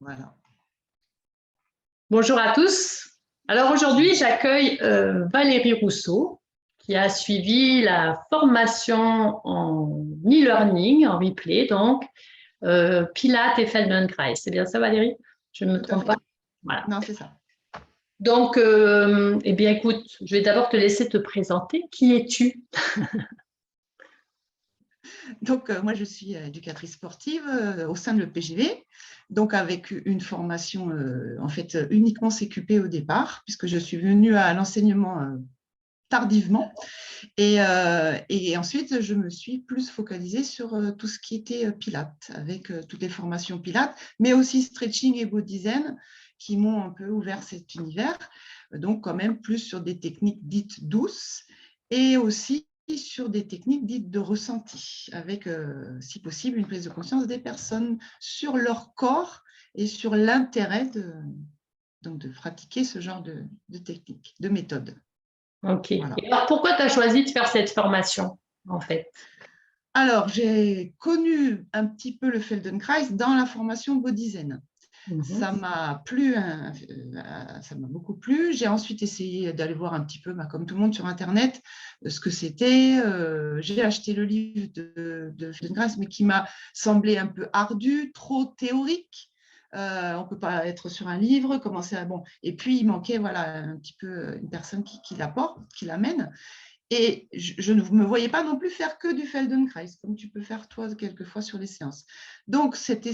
Voilà. Bonjour à tous. Alors aujourd'hui, j'accueille Valérie Rousseau qui a suivi la formation en e-learning, en replay, donc Pilates et Feldenkrais. C'est bien ça, Valérie? Je ne me trompe pas? Voilà. Non, c'est ça. Donc, eh bien, écoute, je vais d'abord te laisser te présenter. Qui es-tu? Donc, moi, je suis éducatrice sportive au sein de l'EPGV, donc avec une formation en fait uniquement CQP au départ, puisque je suis venue à l'enseignement tardivement. Et ensuite, je me suis plus focalisée sur tout ce qui était Pilates, avec toutes les formations Pilates, mais aussi stretching et body zen, qui m'ont un peu ouvert cet univers. Donc, quand même plus sur des techniques dites douces et aussi sur des techniques dites de ressenti, avec, si possible, une prise de conscience des personnes sur leur corps et sur l'intérêt de pratiquer ce genre de techniques, de méthodes. Ok. Voilà. Et alors, pourquoi tu as choisi de faire cette formation, en fait? Alors, j'ai connu un petit peu le Feldenkrais dans la formation Body Zen. Ça m'a plu, ça m'a beaucoup plu. J'ai ensuite essayé d'aller voir un petit peu, comme tout le monde sur Internet, ce que c'était. J'ai acheté le livre de Feldenkrais, mais qui m'a semblé un peu ardu, trop théorique. On ne peut pas être sur un livre, commencer à… Bon. Et puis, il manquait voilà, un petit peu une personne qui l'apporte, qui l'amène. Et je ne me voyais pas non plus faire que du Feldenkrais, comme tu peux faire toi quelquefois sur les séances. Donc, cette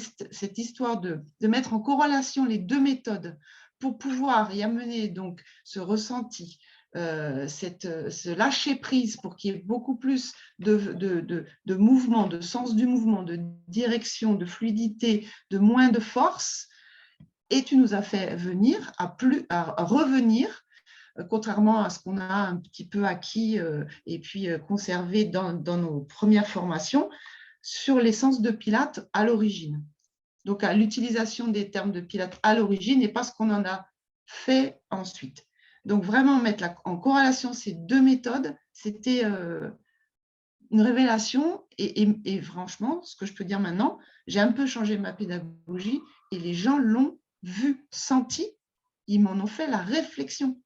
histoire de mettre en corrélation les deux méthodes pour pouvoir y amener donc ce ressenti, ce lâcher-prise pour qu'il y ait beaucoup plus de mouvement, de sens du mouvement, de direction, de fluidité, de moins de force. Et tu nous as fait venir à revenir, contrairement à ce qu'on a un petit peu acquis et puis conservé dans nos premières formations, sur l'essence de Pilates à l'origine. Donc, à l'utilisation des termes de Pilates à l'origine et pas ce qu'on en a fait ensuite. Donc, vraiment mettre en corrélation ces deux méthodes, c'était une révélation. Et franchement, ce que je peux dire maintenant, j'ai un peu changé ma pédagogie et les gens l'ont vu, senti, ils m'en ont fait la réflexion.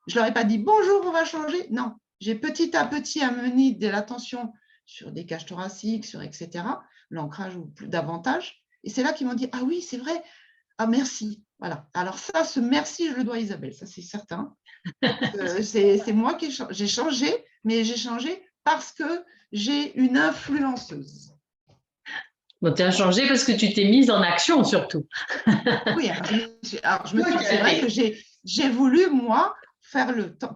Je ne leur ai pas dit « bonjour, on va changer ». Non, j'ai petit à petit amené de l'attention sur des cages thoraciques, sur etc., l'ancrage ou plus davantage. Et c'est là qu'ils m'ont dit « ah oui, c'est vrai, ah merci ». Voilà. Alors ça, ce merci, je le dois à Isabelle, ça c'est certain. C'est moi qui j'ai changé, mais j'ai changé parce que j'ai une influenceuse. Bon, tu as changé parce que tu t'es mise en action surtout. Oui, c'est vrai que j'ai voulu, moi,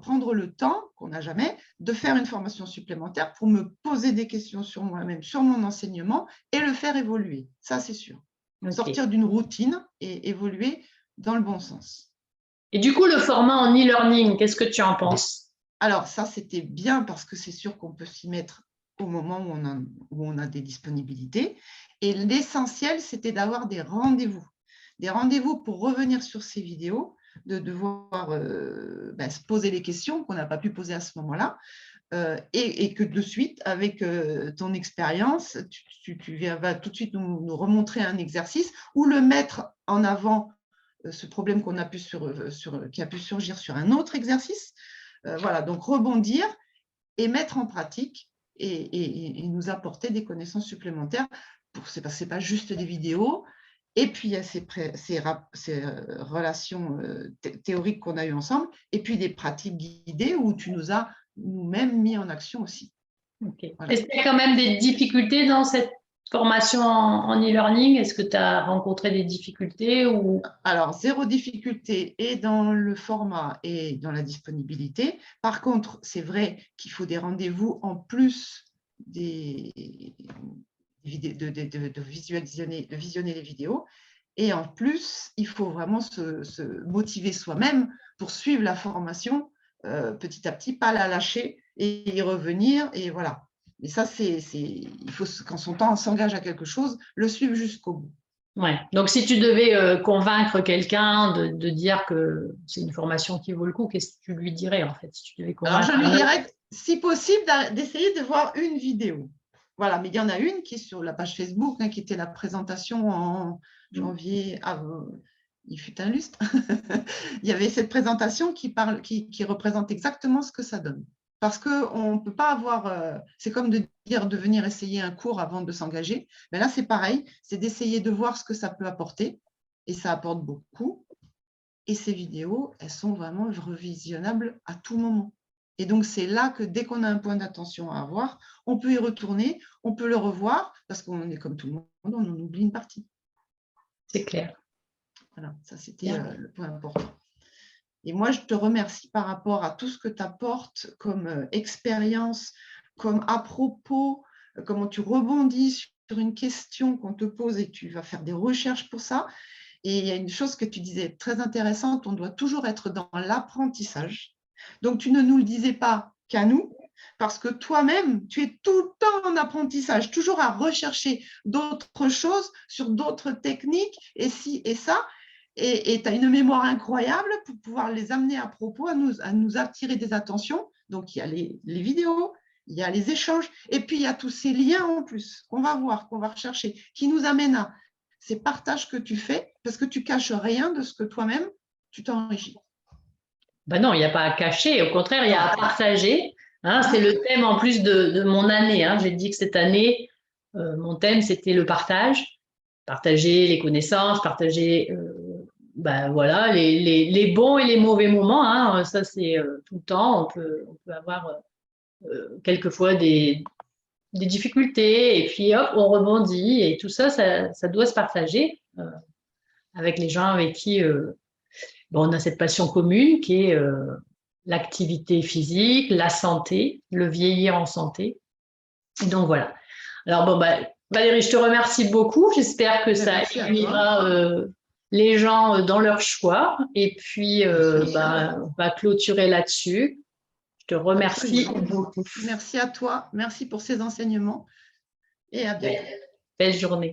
prendre le temps, qu'on n'a jamais, de faire une formation supplémentaire pour me poser des questions sur moi-même, sur mon enseignement et le faire évoluer. Ça, c'est sûr. Okay. Sortir d'une routine et évoluer dans le bon sens. Et du coup, le format en e-learning, qu'est-ce que tu en penses? Alors, ça, c'était bien parce que c'est sûr qu'on peut s'y mettre au moment où on a des disponibilités. Et l'essentiel, c'était d'avoir des rendez-vous. Des rendez-vous pour revenir sur ces vidéos, de devoir se poser les questions qu'on n'a pas pu poser à ce moment-là. Et que de suite, avec ton expérience, tu vas tout de suite nous remontrer un exercice ou le mettre en avant, ce problème qu'on a pu qui a pu surgir sur un autre exercice. Voilà, donc rebondir et mettre en pratique et nous apporter des connaissances supplémentaires. Ce n'est pas juste des vidéos. Et puis, il y a ces relations théoriques qu'on a eues ensemble, et puis des pratiques guidées où tu nous as nous-mêmes mis en action aussi. Okay. Voilà. Est-ce qu'il y a quand même des difficultés dans cette formation en e-learning? Est-ce que tu as rencontré des difficultés ou… Alors, zéro difficulté et dans le format et dans la disponibilité. Par contre, c'est vrai qu'il faut des rendez-vous en plus de visionner les vidéos. Et en plus, il faut vraiment se motiver soi-même pour suivre la formation petit à petit, pas la lâcher et y revenir. Et voilà. Mais ça, il faut, quand son temps s'engage à quelque chose, le suivre jusqu'au bout. Ouais. Donc, si tu devais convaincre quelqu'un de dire que c'est une formation qui vaut le coup, qu'est-ce que tu lui dirais en fait si tu devais convaincre? Alors, je lui dirais, si possible, d'essayer de voir une vidéo. Voilà, mais il y en a une qui est sur la page Facebook, qui était la présentation en janvier. Il fut un lustre. Il y avait cette présentation qui représente exactement ce que ça donne. Parce qu'on ne peut pas avoir… c'est comme de dire de venir essayer un cours avant de s'engager. Mais là, c'est pareil. C'est d'essayer de voir ce que ça peut apporter. Et ça apporte beaucoup. Et ces vidéos, elles sont vraiment revisionnables à tout moment. Et donc, c'est là que dès qu'on a un point d'attention à avoir, on peut y retourner, on peut le revoir, parce qu'on est comme tout le monde, on en oublie une partie. C'est clair. Voilà, ça c'était le point important. Et moi, je te remercie par rapport à tout ce que tu apportes comme expérience, comme à propos, comment tu rebondis sur une question qu'on te pose et tu vas faire des recherches pour ça. Et il y a une chose que tu disais très intéressante, on doit toujours être dans l'apprentissage. Donc, tu ne nous le disais pas qu'à nous, parce que toi-même, tu es tout le temps en apprentissage, toujours à rechercher d'autres choses sur d'autres techniques, et ci et ça. Et tu as une mémoire incroyable pour pouvoir les amener à propos, à nous attirer des attentions. Donc, il y a les vidéos, il y a les échanges, et puis il y a tous ces liens en plus qu'on va voir, qu'on va rechercher, qui nous amènent à ces partages que tu fais, parce que tu caches rien de ce que toi-même, tu t'enrichis. Ben non, il n'y a pas à cacher, au contraire, il y a à partager. C'est le thème en plus de mon année. J'ai dit que cette année, mon thème, c'était le partage. Partager les connaissances, partager voilà, les bons et les mauvais moments. Ça, c'est tout le temps. On peut avoir quelquefois des difficultés et puis hop, on rebondit. Et tout ça, ça doit se partager avec les gens avec qui on a cette passion commune qui est l'activité physique, la santé, le vieillir en santé. Et donc voilà. Alors Valérie, je te remercie beaucoup. J'espère que ça aiguillera les gens dans leur choix. Et puis, on va clôturer là-dessus. Je te remercie beaucoup. Merci à toi. Merci pour ces enseignements. Et à bientôt. Belle journée.